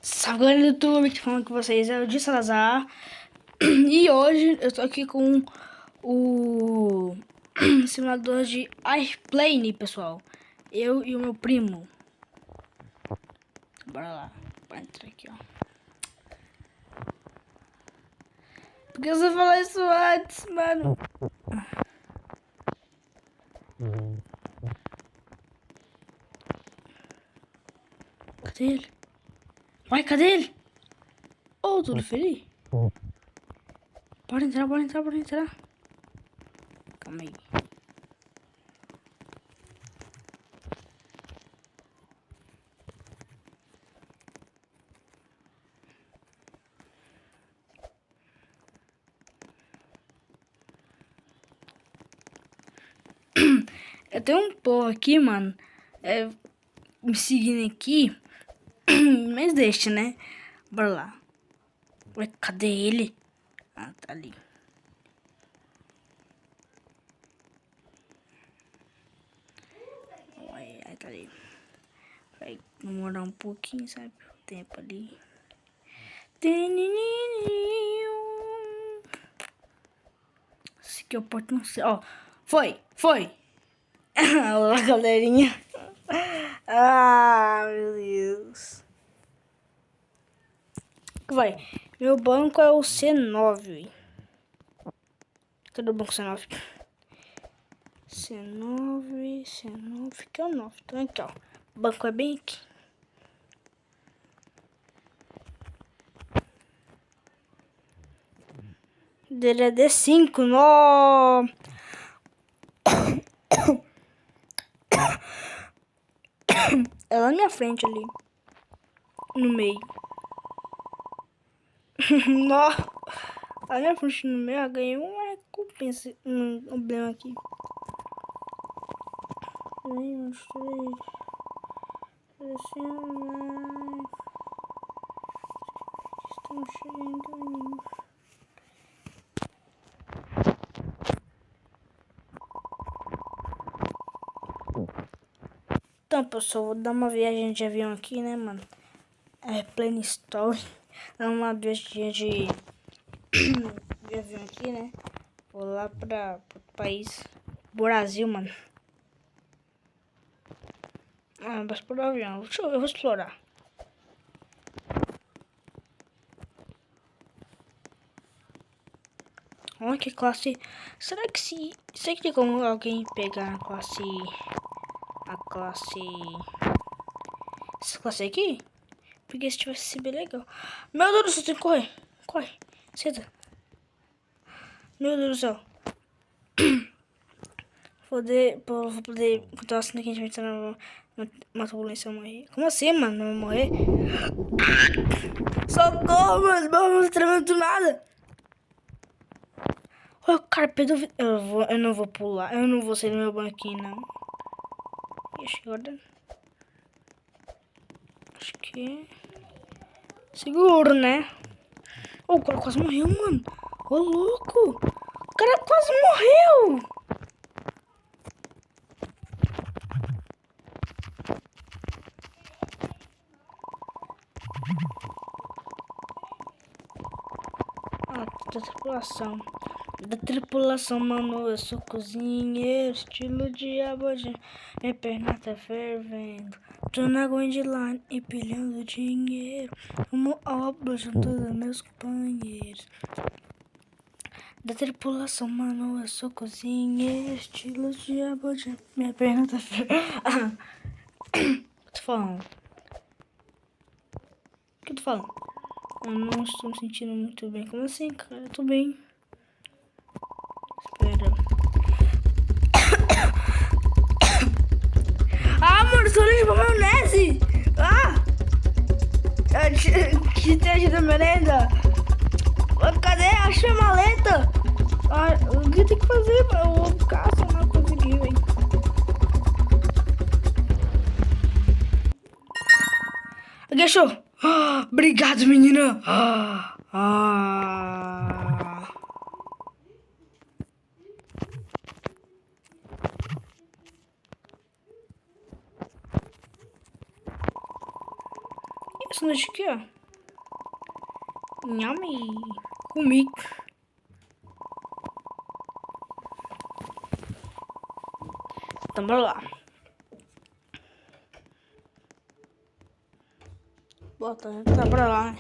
Salve galera do YouTube, que falando com vocês é o de Salazar. E hoje eu tô aqui com o simulador de airplane, pessoal. Eu e o meu primo. Bora lá, vai entrar aqui, ó. Por que você falou isso antes, mano? Cadê ele? Vai, cadê ele? Oh, tudo feliz? Bora entrar, bora entrar, bora entrar. Calma aí. Eu tenho um povo aqui, mano, me seguindo aqui, mas deixa, né? Bora lá. Ué, cadê ele? Ah, tá ali. Ai, tá ali. Vai demorar um pouquinho, sabe? O tempo ali. Esse aqui é o porto, não sei. Ó, foi. Olá, galerinha. Ah, meu Deus. Vai. Meu banco é o C9. Cadê o banco C9? C9, que é o 9. Então aqui, ó. O banco é bem aqui. Dele é D5, nó. É lá na minha frente ali. No meio. Nó. Lá na minha frente no meio, eu ganhei uma recompensa. Um problema aqui. 1, 2, 3. Estamos chegando. Então, pessoal, vou dar uma viagem de avião aqui, né, mano? É plane story. Dar uma viagem de avião aqui, né? Vou lá pro país Brasil, mano. Ah, mas por avião. Deixa eu vou explorar. Olha que classe. Será que tem como alguém pegar a classe. Essa classe aqui? Porque se tivesse sido bem legal. Meu Deus do céu, tem que correr. Corre. Senta. Meu Deus do céu. Vou poder contar assim que a gente vai entrar numa turbulência e morrer. Como assim, mano? Não vou morrer? Socorro, mano. Não tô tremendo do nada. Olha o cara perdeu. Eu não vou pular. Eu não vou sair do meu banquinho, não. Ixi, agora. Acho que. Seguro, né? Oh, o cara quase morreu, mano. Ô, louco. O cara quase morreu. Ah, da tripulação, mano, eu sou cozinheiro, estilo de abojão, minha perna tá fervendo, tô na line empilhando dinheiro, uma obra junto dos meus companheiros. Da tripulação, mano, eu sou cozinheiro, estilo de abojão, minha perna tá fervendo. Tô falando. O que eu tô falando? Eu não estou me sentindo muito bem. Como assim, cara? Eu tô bem. Espera. Ah, mano, sou de maionese! Ah! Que esteja da merenda! Cadê? Achei a maleta! Ah, o que tem que fazer? Eu vou ficar, só não consegui, velho. Achou! Ah, obrigado, menina! essa noite aqui, ó. Nhame. Comigo. Então, bora lá. Bota, tá pra lá, né?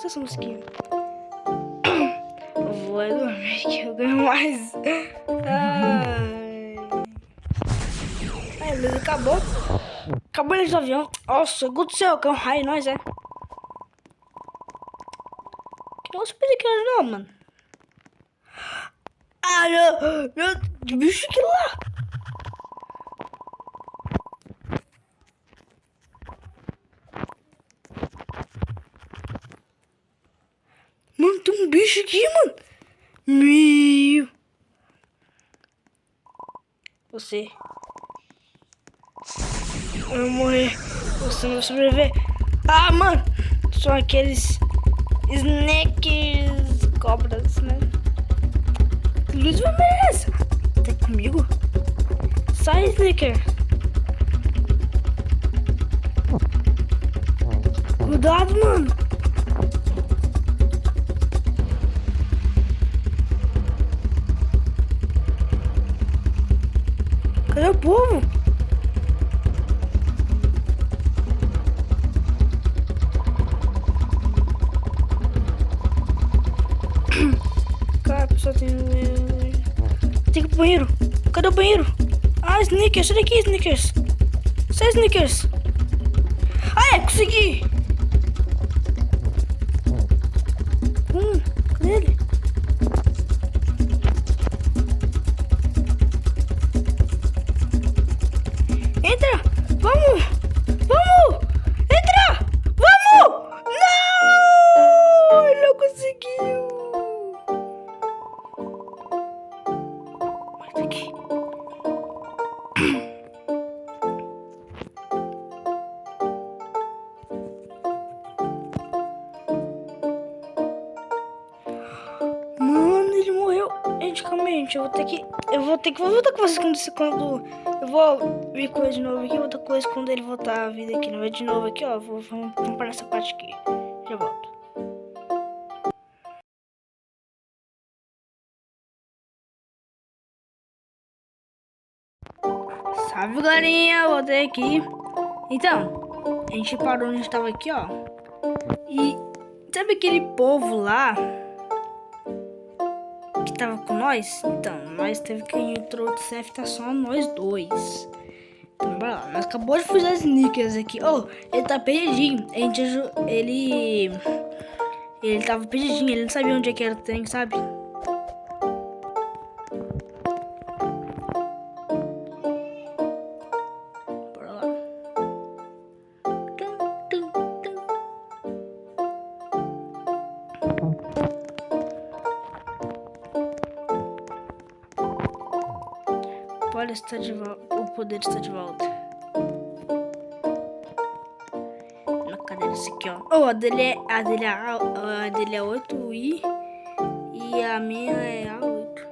Essa musiquinha. Eu vou dormir que eu ganho mais. Ai, beleza, acabou. Acabou ele do avião. Nossa, o do céu, que é um raio, nós é. Que nosso periquito não, mano. Ah, meu, que bicho que lá. Mano, tem um bicho aqui, mano. Meu. Você vai morrer. Você não vai sobreviver. Ah, mano. São aqueles snakes, cobras, né? Que luz vermelha é essa? Tá comigo? Sai, Snicker. Cuidado, mano. Cadê o povo? Cara, a pessoa tem que ir pro banheiro. Cadê o banheiro? Ah, Snickers, sai daqui, Snickers. Sai, Snickers. Ah, consegui. Cadê ele? Entra! Vamos! Vamos! Entra! Vamos! Não! Ele não conseguiu! Vai daqui. Mano, ele morreu. Gente, calma aí, gente. Eu vou voltar com vocês quando eu vou vir com ele de novo aqui. Outra coisa quando ele voltar a vida aqui. Não vai de novo aqui, ó. Vamos parar essa parte aqui. Já volto. Salve, galerinha. Voltei aqui. Então, a gente parou onde a gente tava aqui, ó. E sabe aquele povo lá que tava com nós? Então, nós teve que entrou outro CF, tá só nós dois. Então, bora lá. Nós acabou de fugir das sneakers aqui. Oh, ele tá perdidinho. A gente ele tava perdidinho, ele não sabia onde é que era o trem, sabe? Bora lá. Olha, está de volta. O poder está de volta. Cadê esse aqui, ó? Oh, a dele é 8i e a minha é A8.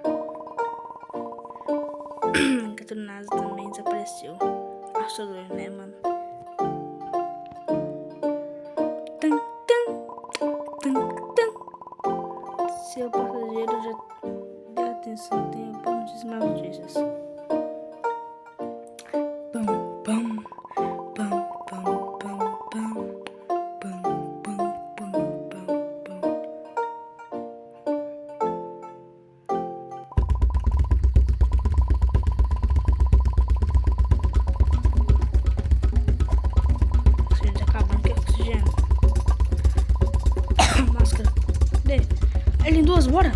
A Catronasa também desapareceu. Assustador, né, mano? Seu passageiro já deu atenção, tem pontos mais notícias. Ele em duas, bora!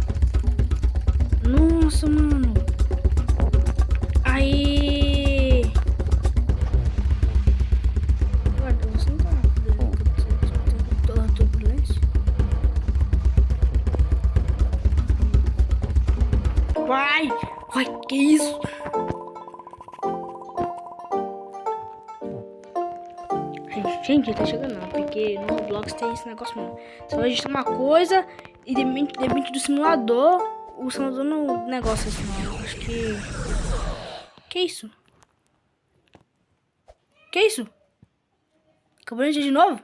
Ai, que isso? Gente, tá chegando não, porque no Roblox tem esse negócio não. Você vai digitar uma coisa e depende do simulador, o simulador não negócio assim não. Acho que... Que isso? Que isso? Acabou de novo?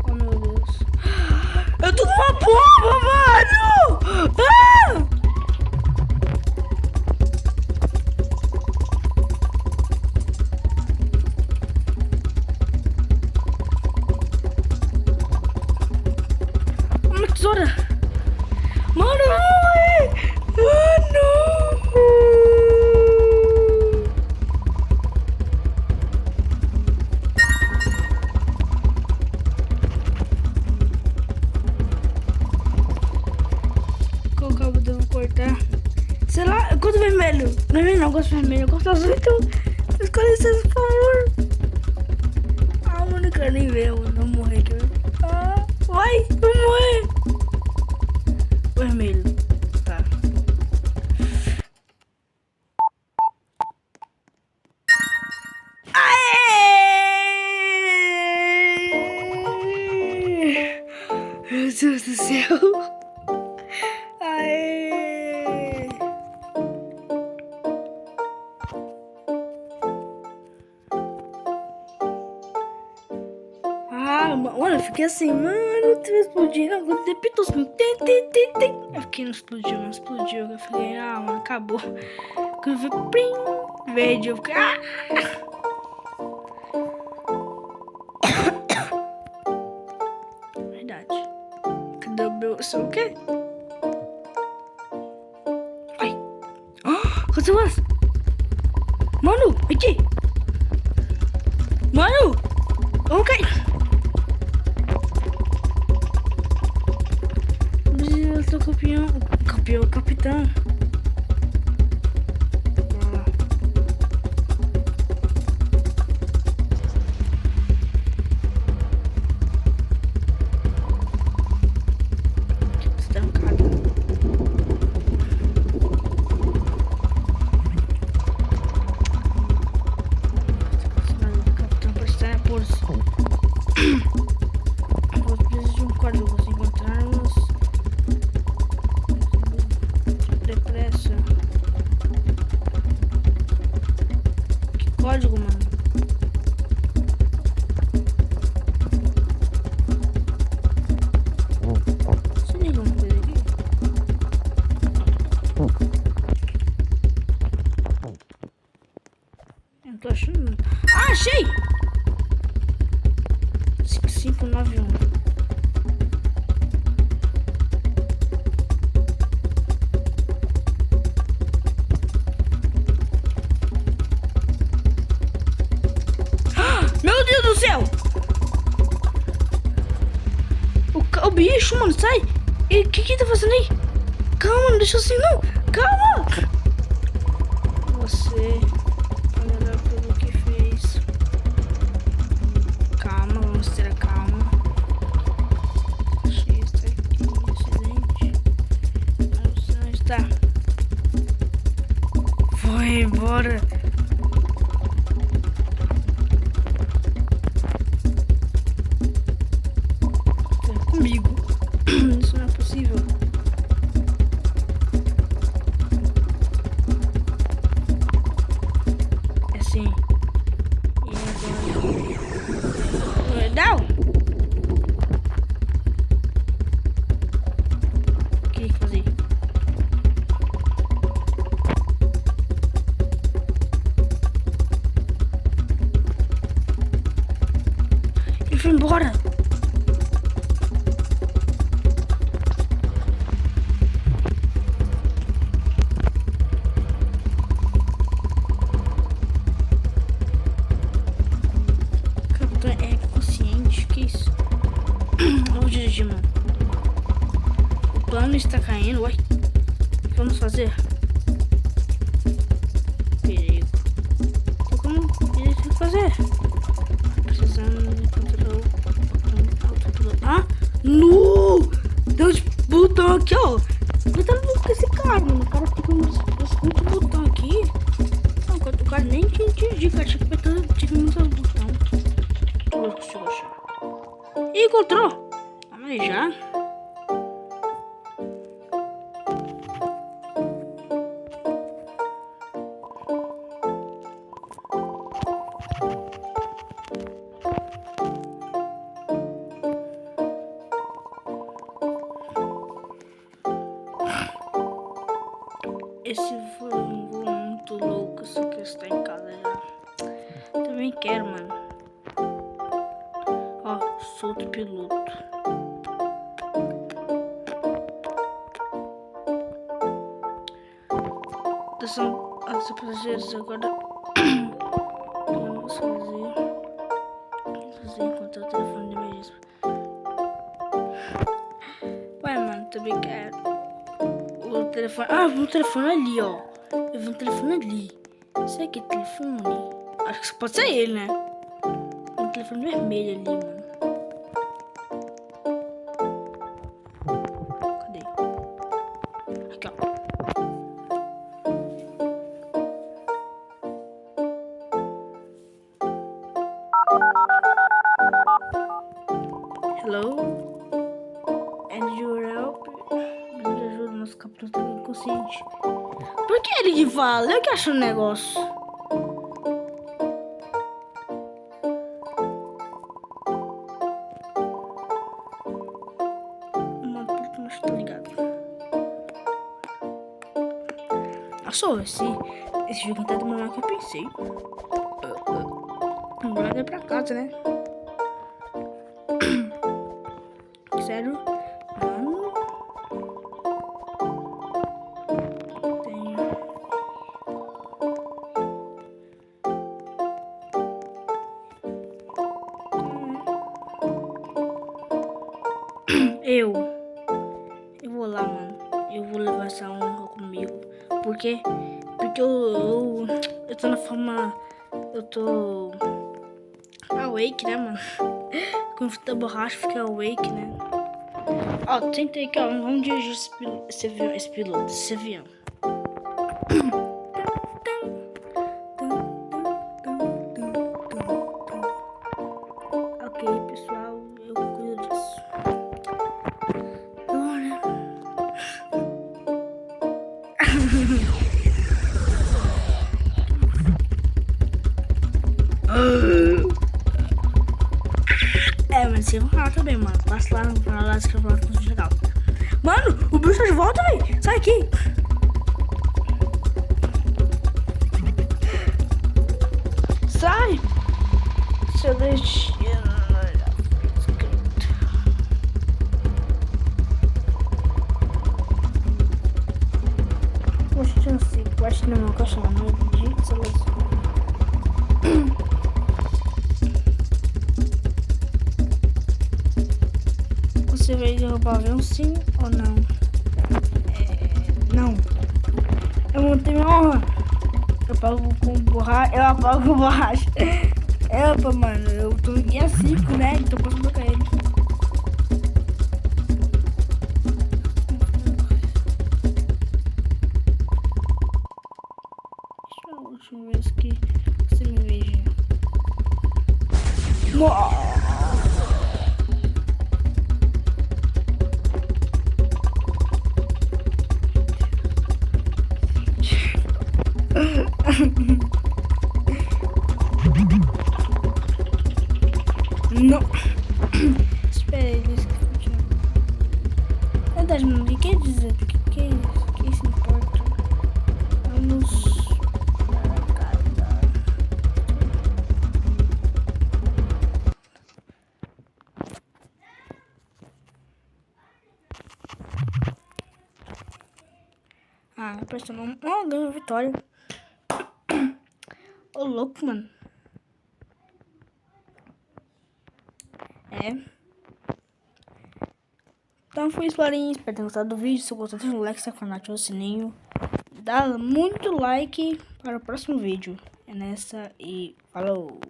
Oh meu Deus. Eu tô numa bomba, mano! Ah! Uma tesoura! Mano, não! Mano! Qual cabo eu devo cortar? Sei lá, eu gosto vermelho. Vermelho não, eu gosto vermelho. Eu gosto azul, então escolhe vocês, por favor. Ah, mano, eu quero nem ver, mano. Vou morrer aqui. Ah, vai, vou morrer. Vermelho. Tá. Aê! Meu Deus do céu. Aê! Ah, mano, eu fiquei assim, mano, eu tô explodindo. Agora depitou assim, tem. Eu fiquei, não explodiu. Eu falei, ah, mano, acabou. Quando eu vi, plim, verde, eu fiquei, ah! Verdade. Cadê o meu, sei o quê? Ai. Aconteceu mais. Mano, aqui. Mano, vamos cair. Eu sou capitão. Código, mano. Se liga uma coisa aqui. Eu não tô achando. Ah, achei! 5591. Meu Deus do céu! O bicho, mano, sai! E o que tá fazendo aí? Calma, não deixa assim não! Calma! Você olha pelo que fez. Calma, vamos ter a calma. Achei isso aqui, excelente. Não está. Foi embora. Comigo. Isso não é possível. É assim. E agora? Legal? O que fazer? Ele foi embora. Vamos dirigir, mano. O plano está caindo. Uai. O que vamos fazer? Perigo. Como ele tem que fazer? Precisamos encontrar o botão. Ah! No! Tem um botão aqui, ó. Esse foi um voo muito louco, só que está em casa já. Também quero, mano. Ó, solto piloto. Atenção, as passageiros agora. Vamos fazer enquanto o telefone de emergência. Ué, mano, também quero. O telefone. Ah, vi um telefone ali, ó. Eu vi um telefone ali. Será que é telefone? Acho que pode ser ele, né? Um telefone vermelho ali, mano. Cadê? Aqui, ó. Hello? And your help? Me ajuda, nosso capitão tá inconsciente. Por que ele que fala? Eu que acho um negócio. Mas tá ligado. Nossa, esse jogo tá demorando que eu pensei. Agora é pra casa, né? Sério? Mano. Eu vou lá, mano. Eu vou levar essa honra comigo. Porque eu tô na forma. Eu tô awake, né, mano? Quando fica borracha, fica awake, né? Ó, tentei aqui, ó. Vamos dirigir esse piloto, esse avião. Ok, pessoal, eu cuido disso. Agora. Mas você vai falar também, mano. Passa lá no canal, lá que eu falo com o legal. Mano, o bicho tá de volta, velho. Sai aqui. Sai. Seu destino. Poxa, não sei. Eu acho que não é uma caixa, não é de seleção. Você vai derrubar o avião, sim ou não? Não. Eu montei minha honra. Eu apago com borracha. Eu apago com borracha. Opa, mano. Eu tô em guia 5, né? Então posso bloquear ele. Deixa eu ver a última vez que você me veja. Não. Espera aí, deixa eu continuar. Verdade, mano, o que quer dizer? Que se importa? Vamos para casa. Pressionou ganhou a vitória. Ô, louco, mano. Então foi isso, galerinha. Espero ter gostado do vídeo. Se gostou, deixa um like, se ativa o sininho. Dá muito like para o próximo vídeo. É nessa e falou!